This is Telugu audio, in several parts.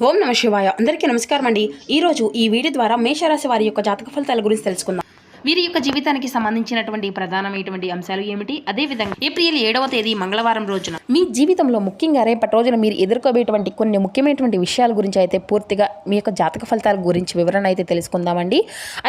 ఓం నమ శివాయ. అందరికీ నమస్కారం అండి. ఈరోజు ఈ వీడియో ద్వారా మేషరాశి వారి యొక్క జాతక ఫలితాల గురించి తెలుసుకుందాం. వీరి యొక్క జీవితానికి సంబంధించినటువంటి ప్రధానమైనటువంటి అంశాలు ఏమిటి, అదేవిధంగా ఏప్రిల్ 7వ తేదీ మంగళవారం రోజున మీ జీవితంలో ముఖ్యంగా రేపటి రోజున మీరు ఎదుర్కోబోయేటువంటి కొన్ని ముఖ్యమైనటువంటి విషయాల గురించి అయితే పూర్తిగా మీ యొక్క జాతక ఫలితాల గురించి వివరణ అయితే తెలుసుకుందామండి.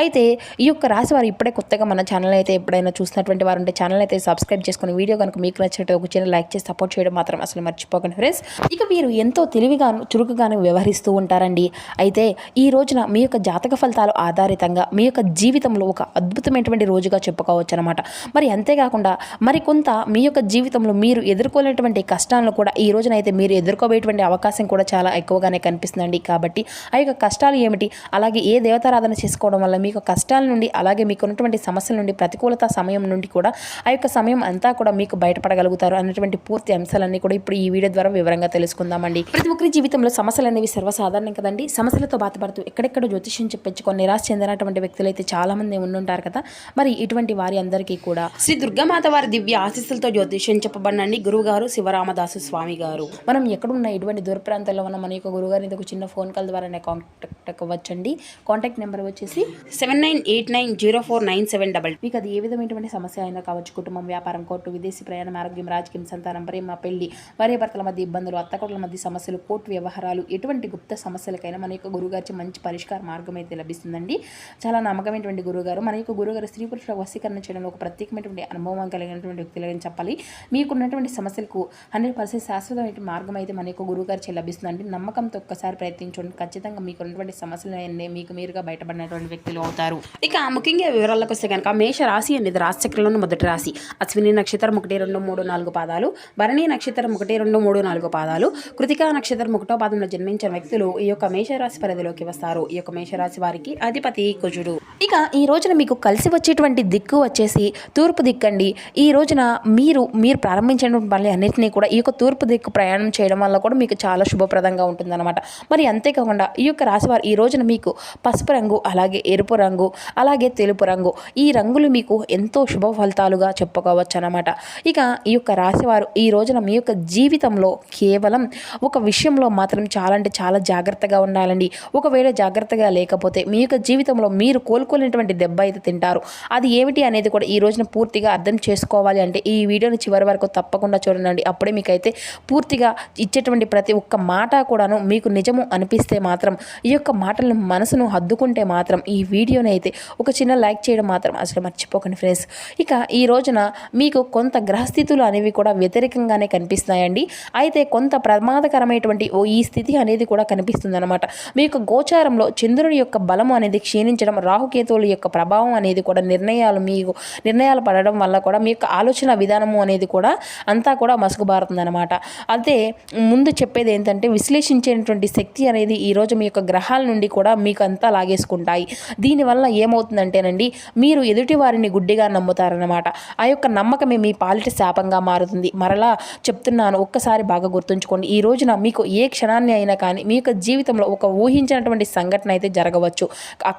అయితే ఈ యొక్క రాశి వారు ఇప్పుడే కొత్తగా మన ఛానల్ అయితే ఎప్పుడైనా చూసినటువంటి వారు ఉంటే ఛానల్ అయితే సబ్స్క్రైబ్ చేసుకుని వీడియో కనుక మీకు నచ్చినట్టు ఒక చిన్న లైక్ చేసి సపోర్ట్ చేయడం మాత్రం అసలు మర్చిపోకండి ఫ్రెండ్స్. ఇక వీరు ఎంతో తెలివిగాను చురుకుగాను వ్యవహరిస్తూ ఉంటారండి. అయితే ఈ రోజున మీ యొక్క జాతక ఫలితాలు ఆధారితంగా మీ యొక్క జీవితంలో ఒక అద్భుతమైనటువంటి రోజుగా చెప్పుకోవచ్చు అనమాట. మరి అంతేకాకుండా మరికొంత మీ యొక్క జీవితంలో మీరు ఎదుర్కోలేనటువంటి కష్టాలను కూడా ఈ రోజున అయితే మీరు ఎదుర్కోబోయేటువంటి అవకాశం కూడా చాలా ఎక్కువగానే కనిపిస్తుందండి. కాబట్టి ఆ యొక్క కష్టాలు ఏమిటి, అలాగే ఏ దేవతారాధన చేసుకోవడం వల్ల మీకు కష్టాల నుండి అలాగే మీకు ఉన్నటువంటి సమస్యల నుండి ప్రతికూలత సమయం నుండి కూడా ఆ యొక్క సమయం అంతా కూడా మీకు బయటపడగలుగుతారు అనేటువంటి పూర్తి అంశాలన్నీ కూడా ఇప్పుడు ఈ వీడియో ద్వారా వివరంగా తెలుసుకుందామండి. ప్రతి ఒక్కరి జీవితంలో సమస్యలు అనేవి సర్వసాధారణం కదండి. సమస్యలతో బాధపడుతూ ఎక్కడెక్కడ జ్యోతిష్యం చెప్పించుకొని నిరాశ చెందినటువంటి వ్యక్తులు అయితే చాలా మంది ఉండుంటారు కదా. మరి ఇటువంటి వారి అందరికీ కూడా శ్రీ దుర్గామాత వారి దివ్య ఆశీస్సులతో జ్యోతిష్యం చెప్పబడినండి గురువు గారు శివరామదాసు స్వామి గారు. మనం ఎక్కడున్న ఇటువంటి దూర ప్రాంతాల్లో ఉన్న మన యొక్క గురువు గారిని ఒక చిన్న ఫోన్ కాల్ ద్వారా కాంటాక్ట్ అవ్వచ్చండి. కాంటాక్ట్ నెంబర్ వచ్చేసి 79890497. మీకు అది ఏ విధమైనటువంటి సమస్య అయినా కావచ్చు, కుటుంబం, వ్యాపారం, కోర్టు, విదేశీ ప్రయాణం, ఆరోగ్యం, రాజకీయం, సంతానం, ప్రేమ, పెళ్లి, భార్య భర్తల మధ్య ఇబ్బందులు, అత్తకోట్ల మధ్య సమస్యలు, కోర్టు వ్యవహారాలు, ఎటువంటి గుప్త సమస్యలకైనా మన యొక్క గురువుగారి మంచి పరిష్కార మార్గం అయితే లభిస్తుందండి. చాలా నమ్మకమైనటువంటి గురువుగారు. మన యొక్క గురువుగారు స్త్రీ పురుషుల వశీకరణ చేయడంలో ఒక ప్రత్యేకమైనటువంటి అనుభవం కలిగినటువంటి వ్యక్తులని చెప్పాలి. మీకున్నటువంటి సమస్యలకు 100% శాశ్వతమైన మార్గం అయితే మన యొక్క గురువుగారు లభిస్తుందండి. నమ్మకంతో ఒక్కసారి ప్రయత్నించండి. ఖచ్చితంగా మీకు ఉన్నటువంటి సమస్యలు మీకు మీరుగా బయటపడినటువంటి వ్యక్తులు అవుతారు. ఇక ముఖ్యంగా వివరాలకు వస్తే కనుక మేష రాశి అనేది రాశి చక్రంలోని మొదటి రాశి. అశ్విని నక్షత్రం 1, 2, 3, 4 పాదాలు, భరణి నక్షత్రం 1, 2, 3, 4 పాదాలు, కృతికా నక్షత్రం 1వ పాదంలో జన్మించిన వ్యక్తులు ఈ యొక్క మేషరాశి పరిధిలోకి వస్తారు. ఈ యొక్క మేషరాశి వారికి అధిపతి కుజుడు. ఇక ఈ రోజున మీకు కలిసి వచ్చేటువంటి దిక్కు వచ్చేసి తూర్పు దిక్కు అండి. ఈ రోజున మీరు ప్రారంభించినటువంటి పనులు అన్నింటినీ కూడా ఈ యొక్క తూర్పు దిక్కు ప్రయాణం చేయడం వల్ల కూడా మీకు చాలా శుభప్రదంగా ఉంటుందన్నమాట. మరి అంతేకాకుండా ఈ యొక్క రాశివారు ఈ రోజున మీకు పసుపు రంగు, అలాగే ఎరుపు రంగు, అలాగే తెలుపు రంగు, ఈ రంగులు మీకు ఎంతో శుభ ఫలితాలుగా చెప్పుకోవచ్చు అన్నమాట. ఇక ఈ యొక్క రాశివారు ఈ రోజున మీ యొక్క జీవితంలో కేవలం ఒక విషయంలో మాత్రం చాలా అంటే చాలా జాగ్రత్తగా ఉండాలండి. ఒకవేళ జాగ్రత్తగా లేకపోతే మీ యొక్క జీవితంలో మీరు కోలుకోలేనటువంటి దెబ్బ అయితే తింటారు. అది ఏమిటి అనేది కూడా ఈ రోజున పూర్తిగా అర్థం చేసుకోవాలి అంటే ఈ వీడియోని చివరి వరకు తప్పకుండా చూడండి. అప్పుడే మీకైతే పూర్తిగా ఇచ్చేటువంటి ప్రతి ఒక్క మాట కూడాను మీకు నిజము అనిపిస్తే మాత్రం, ఈ యొక్క మాటలను మనసును హద్దుకుంటే మాత్రం ఈ వీడియోని అయితే ఒక చిన్న లైక్ చేయడం మాత్రం అసలు మర్చిపోకండి ఫ్రెండ్స్. ఇక ఈ రోజున మీకు కొంత గ్రహస్థితులు అనేవి కూడా వ్యతిరేకంగానే కనిపిస్తున్నాయండి. అయితే కొంత ప్రమాదకరమైనటువంటి ఈ స్థితి అనేది కూడా కనిపిస్తుంది అనమాట. మీ యొక్క గోచారంలో చంద్రుడి యొక్క బలము అనేది క్షీణించడం, రాహుకేతువుల యొక్క ప్రభావం అనేది కూడా నిర్ణయాలు పడడం వల్ల కూడా మీ యొక్క ఆలోచన విధానము అనేది కూడా అంతా కూడా మసుగుబారుతుంది అనమాట. అయితే ముందు చెప్పేది ఏంటంటే విశ్లేషించేటువంటి శక్తి అనేది ఈరోజు మీ యొక్క గ్రహాల నుండి కూడా మీకు అంతా లాగేసుకుంటాయి. దీనివల్ల ఏమవుతుందంటేనండి, మీరు ఎదుటి వారిని గుడ్డిగా నమ్ముతారనమాట. ఆ యొక్క నమ్మకమే మీ పాలిట శాపంగా మారుతుంది. మరలా చెప్తున్నాను, ఒక్కసారి బాగా గుర్తుంచుకోండి. ఈ రోజున మీకు ఏ క్షణాన్ని అయినా కానీ మీ యొక్క జీవితంలో ఒక ఊహించినటువంటి సంఘటన అయితే జరగవచ్చు.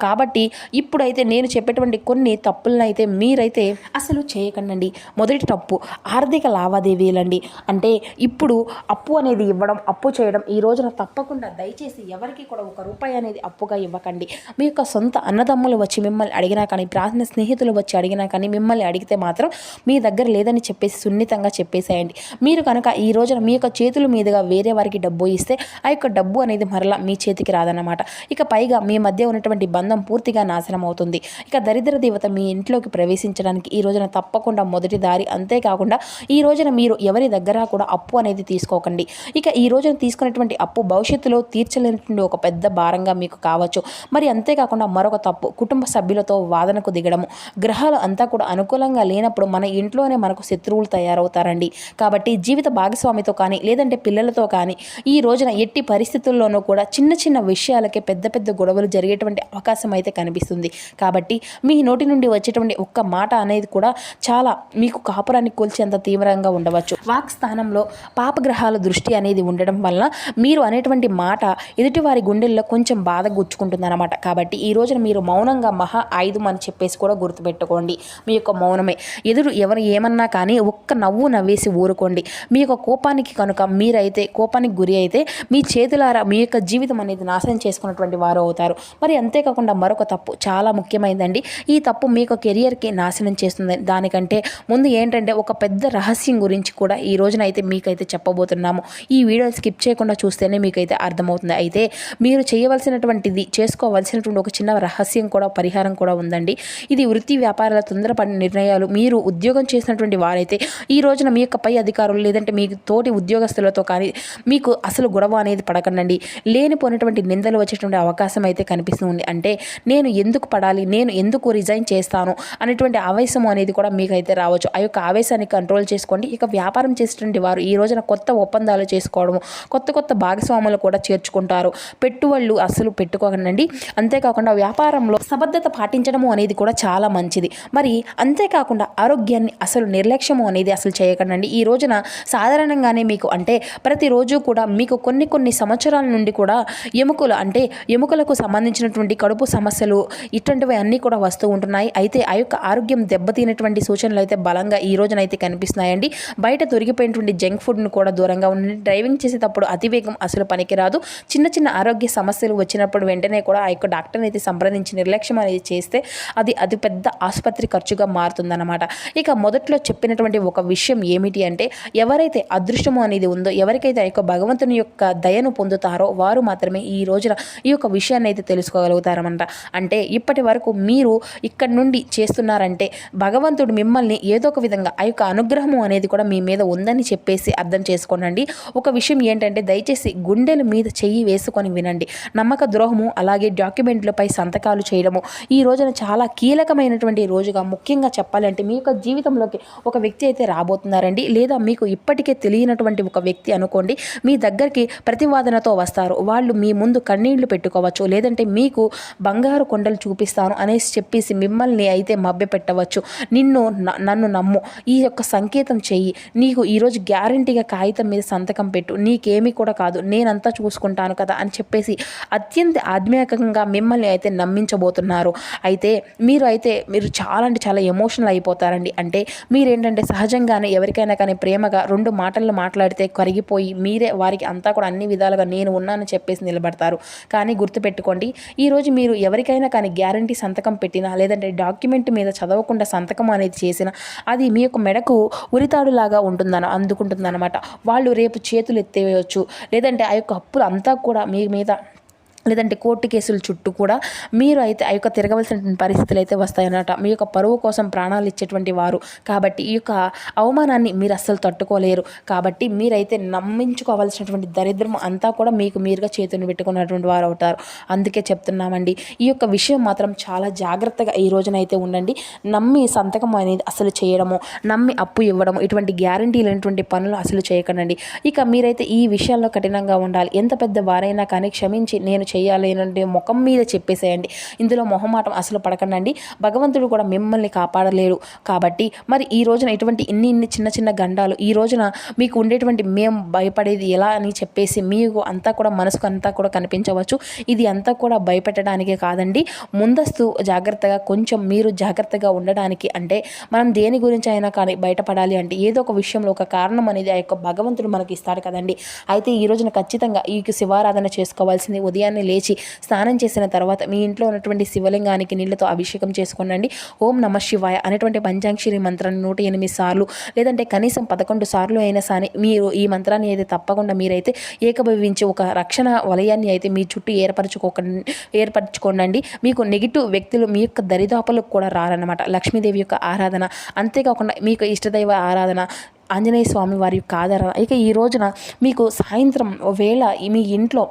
కాబట్టి ఇప్పుడైతే నేను చెప్పేటువంటి కొన్ని తప్పులను అయితే మీరైతే అసలు చేయకండి. మొదటి తప్పు ఆర్థిక లావాదేవీలండి. అంటే ఇప్పుడు అప్పు అనేది ఇవ్వడం, అప్పు చేయడం ఈ రోజున తప్పకుండా దయచేసి ఎవరికి కూడా ₹1 అనేది అప్పుగా ఇవ్వకండి. మీ యొక్క సొంత అన్నదమ్ములు వచ్చి మిమ్మల్ని అడిగినా కానీ, ప్రార్థన స్నేహితులు వచ్చి అడిగినా కానీ, మిమ్మల్ని అడిగితే మాత్రం మీ దగ్గర లేదని చెప్పేసి సున్నితంగా చెప్పేసేయండి. మీరు కనుక ఈ రోజున మీ యొక్క చేతుల మీదుగా వేరే వారికి డబ్బు ఇస్తే ఆ యొక్క డబ్బు అనేది మరలా మీ చేతికి రాదన్నమాట. ఇక పైగా మీ మధ్య ఉన్నటువంటి బంధం పూర్తిగా నాశనం అవుతుంది. ఇక దరిద్ర దేవత మీ ఇంట్లోకి ప్రవేశించడానికి ఈ రోజున తప్పకుండా మొదటి దారి. అంతేకాకుండా ఈ రోజున మీరు ఎవరి దగ్గర కూడా అప్పు అనేది తీసుకోకండి. ఇక ఈ రోజున తీసుకున్నటువంటి అప్పు భవిష్యత్తులో తీర్చలేనటువంటి ఒక పెద్ద భారంగా మీకు కావచ్చు. మరి అంతేకాకుండా మరొక తప్పు, కుటుంబ సభ్యులతో వాదనకు దిగడము. గ్రహాలు అంతా కూడా అనుకూలంగా లేనప్పుడు మన ఇంట్లోనే మనకు శత్రువులు తయారవుతారండి. కాబట్టి జీవిత భాగస్వామితో కానీ లేదంటే పిల్లలతో కానీ ఈ రోజున ఎట్టి పరిస్థితుల్లోనూ కూడా చిన్న చిన్న విషయాలకే పెద్ద పెద్ద గొడవలు జరిగేటువంటి అవకాశం అయితే కనిపిస్తుంది. కాబట్టి మీ నోటి నుండి వచ్చేటువంటి ఒక్క మాట అనేది కూడా చాలా మీకు కాపురాన్ని కూల్చేంత తీవ్రంగా ఉండవచ్చు. వాక్ స్థానంలో పాపగ్రహాల దృష్టి అనేది ఉండడం వల్ల మీరు అనేటువంటి మాట ఎదుటివారి గుండెల్లో కొంచెం బాధ గుచ్చుకుంటుందన్నమాట. కాబట్టి ఈ రోజున మీరు మౌనంగా మహా ఆయుధం అని చెప్పేసి కూడా గుర్తుపెట్టుకోండి. మీ యొక్క మౌనమే ఎవరు ఏమన్నా కానీ ఒక్క నవ్వు నవ్వేసి ఊరుకోండి. మీ యొక్క కోపానికి కనుక మీరైతే కోపానికి గురి అయితే మీ చేతులారా మీ యొక్క జీవితం అనేది నాశనం చేసుకున్నటువంటి వారు అవుతారు. మరి అంతేకాకుండా మరొక తప్పు చాలా ముఖ్యమైనదండి. ఈ తప్పు మీ యొక్క కెరియర్కి నాశనం చేస్తుంది. దానికంటే ముందు ఏంటంటే ఒక పెద్ద రహస్యం గురించి కూడా ఈ రోజున అయితే మీకైతే చెప్పబోతున్నాము. ఈ వీడియో స్కిప్ చేయకుండా చూస్తేనే మీకైతే అర్థమవుతుంది. అయితే మీరు చేయవలసినటువంటిది చేసుకోవాల్సినటువంటి ఒక చిన్న రహస్యం కూడా పరిహారం కూడా ఉందండి. ఇది వృత్తి వ్యాపారాల తొందరపడిన నిర్ణయాలు. మీరు ఉద్యోగం చేసినటువంటి వారైతే ఈ రోజున మీ యొక్క పై అధికారులు లేదంటే మీ తోటి ఉద్యోగస్తులతో కానీ మీకు అసలు గొడవ అనేది పడకండి. లేనిపోయినటువంటి నిందలు వచ్చేటువంటి అవకాశం అయితే కనిపిస్తుంది. అంటే నేను ఎందుకు పడాలి, నేను ఎందుకు రిజైన్ చేస్తాను అనేటువంటి ఆవేశం అనేది కూడా మీకైతే రావచ్చు. ఆ యొక్క ఆవేశాన్ని కంట్రోల్ చేసుకోండి. ఇక వ్యాపారం చేసేటువంటి వారు ఈ రోజున కొత్త ఒప్పందాలు చేసుకోవడము, కొత్త భాగస్వాములు కూడా చేర్చుకుంటారు. పెట్టుబడులు అసలు పెట్టుకోకండి. అంతేకాకుండా వ్యాపారంలో సమర్థత పాటించడము అనేది కూడా చాలా మంచిది. మరి అంతేకాకుండా ఆరోగ్యాన్ని అసలు నిర్లక్ష్యము అనేది అసలు చేయకండి. ఈ రోజున సాధారణంగానే మీకు అంటే ప్రతిరోజు కూడా మీకు కొన్ని సంవత్సరాల నుండి కూడా ఎముకలకు సంబంధించినటువంటి కడుపు సమస్యలు ఇటువంటివి అన్నీ కూడా వస్తూ ఉంటున్నాయి. అయితే ఆ యొక్క ఆరోగ్యం దెబ్బతినటువంటి సూచనలు అయితే బలంగా ఈ రోజునైతే కనిపిస్తున్నాయండి. బయట దొరికిపోయినటువంటి జంక్ ఫుడ్ను కూడా దూరంగా ఉండండి. డ్రైవింగ్ చేసేటప్పుడు అతివేగం అసలు పనికిరాదు. చిన్న ఆరోగ్య సమస్యలు వచ్చినప్పుడు వెంటనే కూడా ఆ యొక్క డాక్టర్ని అయితే సంప్రదించి నిర్లక్ష్యం అనేది చేస్తే అది పెద్ద ఆసుపత్రి ఖర్చుగా మారుతుందన్నమాట. ఇక మొదట్లో చెప్పినటువంటి ఒక విషయం ఏమిటి అంటే ఎవరైతే అదృష్టము అనేది ఉందో, ఎవరికైతే ఆ యొక్క భగవంతుని యొక్క దయను పొందుతారో వారు మాత్రమే ఈ రోజున ఈ యొక్క విషయాన్ని అయితే తెలుసుకోగలుగుతారన్నమాట. అంటే ఇప్పటి వరకు మీరు ఇక్కడ నుండి చేస్తున్నారంటే భగవంతుడు మిమ్మల్ని ఏదో ఒక విధంగా ఆ యొక్క అనుగ్రహము అనేది కూడా మీ మీద ఉందని చెప్పేసి అర్థం చేసుకోనండి. ఒక విషయం ఏంటంటే దయచేసి గుండెల మీద చెయ్యి వేసుకొని వినండి. నమ్మక ద్రోహము అలాగే డాక్యుమెంట్లపై సంతకాలు చేయడము ఈ రోజున చాలా కీలకమైనటువంటి రోజుగా ముఖ్యంగా చెప్పాలంటే మీ యొక్క జీవితంలోకి ఒక వ్యక్తి అయితే రాబోతున్నారండి. లేదా మీకు ఇప్పటికే తెలియనటువంటి ఒక వ్యక్తి అనుకోండి మీ దగ్గరికి ప్రతివాదనతో వస్తారు. వాళ్ళు మీ ముందు కన్నీళ్లు పెట్టుకోవచ్చు, లేదంటే మీకు బంగారు కొండలు చూపిస్తాను అనేసి చెప్పేసి మిమ్మల్ని అయితే మభ్యపెట్టవచ్చు. నన్ను నమ్ము, ఈ యొక్క సంకేతం చెయ్యి, నీకు ఈరోజు గ్యారంటీగా కాగితం మీద సంతకం పెట్టు, నీకేమీ కూడా కాదు, నేనంతా చూసుకుంటాను కదా అని చెప్పేసి అత్యంత ఆధ్యాత్మికంగా మిమ్మల్ని అయితే నమ్మించబోతున్నారు. అయితే మీరు చాలా అంటే చాలా ఎమోషనల్ అయిపోతారండి. అంటే మీరేంటంటే సహజంగానే ఎవరికైనా కానీ ప్రేమగా 2 మాటలు మాట్లాడితే కరిగిపోయి మీరే వారికి అంతా కూడా అన్ని విధాలుగా నేను ఉన్నానని చెప్పేసి నిలబడతారు. కానీ గుర్తుపెట్టుకోండి, ఈరోజు మీరు ఎవరికైనా కానీ గ్యారంటీ సంతకం పెట్టినా లేదంటే డాక్యుమెంట్ మీద చదవకుండా సంతకం అనేది చేసినా అది మీ యొక్క మెడకు ఉరితాడులాగా అందుకుంటుందన్నమాట. వాళ్ళు రేపు చేతులు ఎత్తేయవచ్చు, లేదంటే ఆ యొక్క అప్పులు అంతా కూడా మీ మీద లేదంటే కోర్టు కేసుల చుట్టూ కూడా మీరు అయితే ఆ యొక్క తిరగవలసిన పరిస్థితులు అయితే వస్తాయన్నమాట. మీ యొక్క పరువు కోసం ప్రాణాలు ఇచ్చేటువంటి వారు కాబట్టి ఈ యొక్క అవమానాన్ని మీరు అస్సలు తట్టుకోలేరు. కాబట్టి మీరైతే నమ్మించుకోవాల్సినటువంటి దరిద్రం అంతా కూడా మీకు మీరుగా చేతులు పెట్టుకున్నటువంటి వారు అవుతారు. అందుకే చెప్తున్నామండి, ఈ యొక్క విషయం మాత్రం చాలా జాగ్రత్తగా ఈ రోజునైతే ఉండండి. నమ్మి సంతకం అనేది అసలు చేయడము, నమ్మి అప్పు ఇవ్వడము, ఇటువంటి గ్యారంటీ లేనటువంటి పనులు అసలు చేయకండి. ఇక మీరైతే ఈ విషయాల్లో కఠినంగా ఉండాలి. ఎంత పెద్ద వారైనా కానీ క్షమించి నేను చేయాలి అంటే ముఖం మీద చెప్పేసేయండి. ఇందులో మొహమాటం అసలు పడకండి. భగవంతుడు కూడా మిమ్మల్ని కాపాడలేరు. కాబట్టి మరి ఈ రోజున ఇటువంటి ఇన్ని చిన్న గండాలు ఈ రోజున మీకు ఉండేటువంటి మేము భయపడేది ఎలా అని చెప్పేసి మీకు అంతా కూడా మనసుకు అంతా కూడా కనిపించవచ్చు. ఇది అంతా కూడా భయపెట్టడానికే కాదండి, ముందస్తు జాగ్రత్తగా కొంచెం మీరు జాగ్రత్తగా ఉండడానికి. అంటే మనం దేని గురించి అయినా కానీ బయటపడాలి అంటే ఏదో ఒక విషయంలో ఒక కారణం అనేది ఆ యొక్క భగవంతుడు మనకి ఇస్తాడు కదండి. అయితే ఈ రోజున ఖచ్చితంగా ఈ శివారాధన చేసుకోవాల్సింది. ఉదయాన్నే లేచి స్నానం చేసిన తర్వాత మీ ఇంట్లో ఉన్నటువంటి శివలింగానికి నీళ్లతో అభిషేకం చేసుకోండి. ఓం నమ శివాయ అనేటువంటి పంచాక్షరి మంత్రాన్ని 108 సార్లు లేదంటే కనీసం 11 సార్లు అయినా సరే మీరు ఈ మంత్రాన్ని అయితే తప్పకుండా మీరైతే ఏకభవించి ఒక రక్షణ వలయాన్ని అయితే మీ చుట్టూ ఏర్పరచుకోండి. మీకు నెగిటివ్ వ్యక్తులు మీ యొక్క దరిదాపులకు కూడా రారన్నమాట. లక్ష్మీదేవి యొక్క ఆరాధన, అంతేకాకుండా మీకు ఇష్టదైవ ఆరాధన, ఆంజనేయ స్వామి వారి యొక్క ఆధారణ. ఇక ఈ రోజున మీకు సాయంత్రం వేళ మీ ఇంట్లో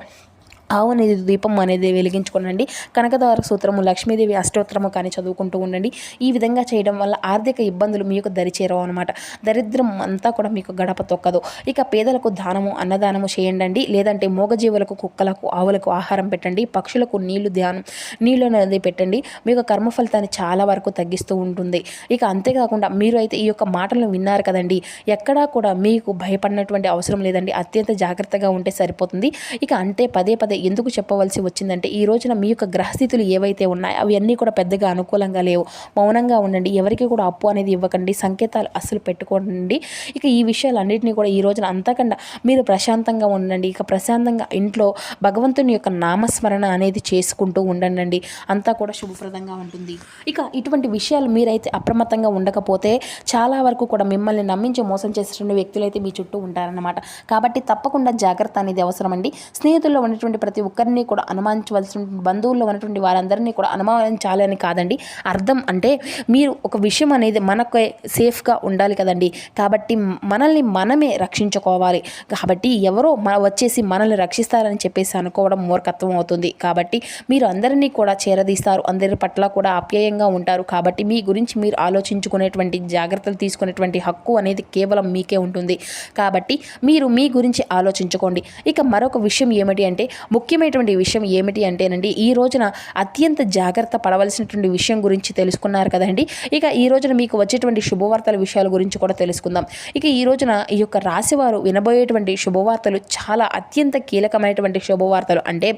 ఆవు అనేది దీపం అనేది వెలిగించుకోనండి. కనకదార సూత్రము, లక్ష్మీదేవి అష్టోత్తరము కానీ చదువుకుంటూ ఉండండి. ఈ విధంగా చేయడం వల్ల ఆర్థిక ఇబ్బందులు మీకు దరిచేరవు అనమాట. దరిద్రం అంతా కూడా మీకు గడప తొక్కదు. ఇక పేదలకు దానము, అన్నదానము చేయండి. లేదంటే మూగజీవులకు, కుక్కలకు, ఆవులకు ఆహారం పెట్టండి. పక్షులకు నీళ్ళు అనేది పెట్టండి. మీకు కర్మ ఫలితాన్ని చాలా వరకు తగ్గిస్తూ ఉంటుంది. ఇక అంతేకాకుండా మీరు అయితే ఈ యొక్క మాటలను విన్నారు కదండి, ఎక్కడా కూడా మీకు భయపడినటువంటి అవసరం లేదండి. అత్యంత జాగ్రత్తగా ఉంటే సరిపోతుంది. ఇక అంటే పదే పదే ఎందుకు చెప్పవలసి వచ్చిందంటే, ఈ రోజున మీ యొక్క గ్రహస్థితులు ఏవైతే ఉన్నాయో అవి అన్నీ కూడా పెద్దగా అనుకూలంగా లేవు. మౌనంగా ఉండండి. ఎవరికి కూడా అప్పు అనేది ఇవ్వకండి. సంకేతాలు అస్సలు పెట్టుకోండి. ఇక ఈ విషయాలన్నింటినీ కూడా ఈ రోజున అంతకన్నా మీరు ప్రశాంతంగా ఉండండి. ఇక ప్రశాంతంగా ఇంట్లో భగవంతుని యొక్క నామస్మరణ అనేది చేసుకుంటూ ఉండండి. అంతా కూడా శుభప్రదంగా ఉంటుంది. ఇక ఇటువంటి విషయాలు మీరైతే అప్రమత్తంగా ఉండకపోతే చాలా వరకు కూడా మిమ్మల్ని నమ్మించి మోసం చేసేటువంటి వ్యక్తులు అయితే మీ చుట్టూ ఉంటారన్నమాట. కాబట్టి తప్పకుండా జాగ్రత్త అనేది అవసరం అండి. స్నేహితుల్లో ఉన్నటువంటి ప్రతి ఒక్కరిని కూడా అనుమానించవలసిన, బంధువుల్లో ఉన్నటువంటి వారందరినీ కూడా అనుమానించాలి అని కాదండి. అర్థం అంటే మీరు ఒక విషయం అనేది మనకు సేఫ్గా ఉండాలి కదండి. కాబట్టి మనల్ని మనమే రక్షించుకోవాలి. కాబట్టి ఎవరో వచ్చేసి మనల్ని రక్షిస్తారని చెప్పేసి అనుకోవడం మూర్ఖత్వం అవుతుంది. కాబట్టి మీరు అందరినీ కూడా చేరదీస్తారు. అందరి పట్ల కూడా ఆప్యాయంగా ఉంటారు. కాబట్టి మీ గురించి మీరు ఆలోచించుకునేటువంటి, జాగ్రత్తలు తీసుకునేటువంటి హక్కు అనేది కేవలం మీకే ఉంటుంది. కాబట్టి మీరు మీ గురించి ఆలోచించుకోండి. ఇక మరొక విషయం ఏమిటి అంటే, ముఖ్యమైనటువంటి విషయం ఏమిటి అంటేనండి, ఈ రోజున అత్యంత జాగ్రత్త పడవలసినటువంటి విషయం గురించి తెలుసుకున్నారు కదండి. ఇక ఈ రోజున మీకు వచ్చేటువంటి శుభవార్తల విషయాల గురించి కూడా తెలుసుకుందాం. ఇక ఈ రోజున ఈ యొక్క రాశివారు వినబోయేటువంటి శుభవార్తలు చాలా అత్యంత కీలకమైనటువంటి శుభవార్తలు. అంటే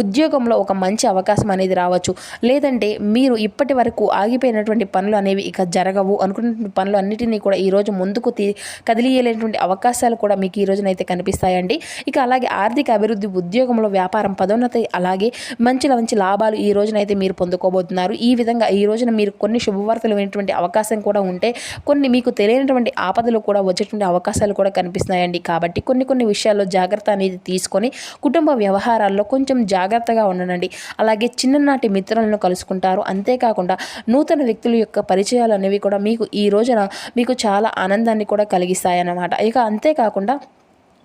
ఉద్యోగంలో ఒక మంచి అవకాశం అనేది రావచ్చు. లేదంటే మీరు ఇప్పటి వరకు ఆగిపోయినటువంటి పనులు అనేవి ఇక జరగవు అనుకున్నటువంటి పనులు అన్నిటినీ కూడా ఈరోజు ముందుకు కదిలియలేటువంటి అవకాశాలు కూడా మీకు ఈ రోజునైతే కనిపిస్తాయండి. ఇక అలాగే ఆర్థిక అభివృద్ధి, ఉద్యోగంలో వ్యాపారం పదోన్నతి, అలాగే మంచి లాభాలు ఈ రోజునైతే మీరు పొందుకోబోతున్నారు. ఈ విధంగా ఈ రోజున మీరు కొన్ని శుభవార్తలు వినేటువంటి అవకాశం కూడా ఉంటే, కొన్ని మీకు తెలియనటువంటి ఆపదలు కూడా వచ్చేటువంటి అవకాశాలు కూడా కనిపిస్తున్నాయండి. కాబట్టి కొన్ని విషయాల్లో జాగ్రత్త అనేది తీసుకొని కుటుంబ వ్యవహారాల్లో కొంచెం జాగ్రత్తగా ఉండండి. అలాగే చిన్ననాటి మిత్రులను కలుసుకుంటారు. అంతేకాకుండా నూతన వ్యక్తుల యొక్క పరిచయాలు అనేవి కూడా మీకు ఈ రోజున మీకు చాలా ఆనందాన్ని కూడా కలిగిస్తాయన్నమాట. ఇక అంతేకాకుండా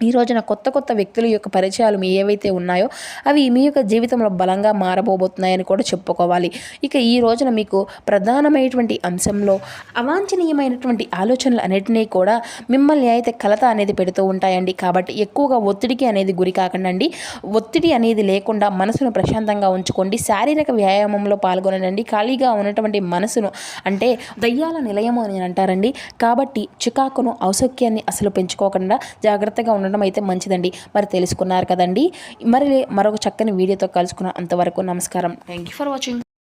ఈ రోజున కొత్త వ్యక్తుల యొక్క పరిచయాలు మీ ఏవైతే ఉన్నాయో అవి మీ యొక్క జీవితంలో బలంగా మారబోతున్నాయని కూడా చెప్పుకోవాలి. ఇక ఈ రోజున మీకు ప్రధానమైనటువంటి అంశంలో అవాంఛనీయమైనటువంటి ఆలోచనలు అన్నిటినీ కూడా మిమ్మల్ని అయితే కలత అనేది పెడుతూ ఉంటాయండి. కాబట్టి ఎక్కువగా ఒత్తిడికి అనేది గురి కాకండి. ఒత్తిడి అనేది లేకుండా మనసును ప్రశాంతంగా ఉంచుకోండి. శారీరక వ్యాయామంలో పాల్గొనండి. ఖాళీగా ఉన్నటువంటి మనసును, అంటే దయ్యాల నిలయము అని అంటారండి. కాబట్టి చికాకును, ఔత్సుక్యాన్ని అసలు పెంచుకోకుండా జాగ్రత్తగా ఉండడం అయితే మంచిదండి. మరి తెలుసుకున్నారు కదండి. మరి మరొక చక్కని వీడియోతో కలుసుకున్నాం. అంతవరకు నమస్కారం. Thank you for watching.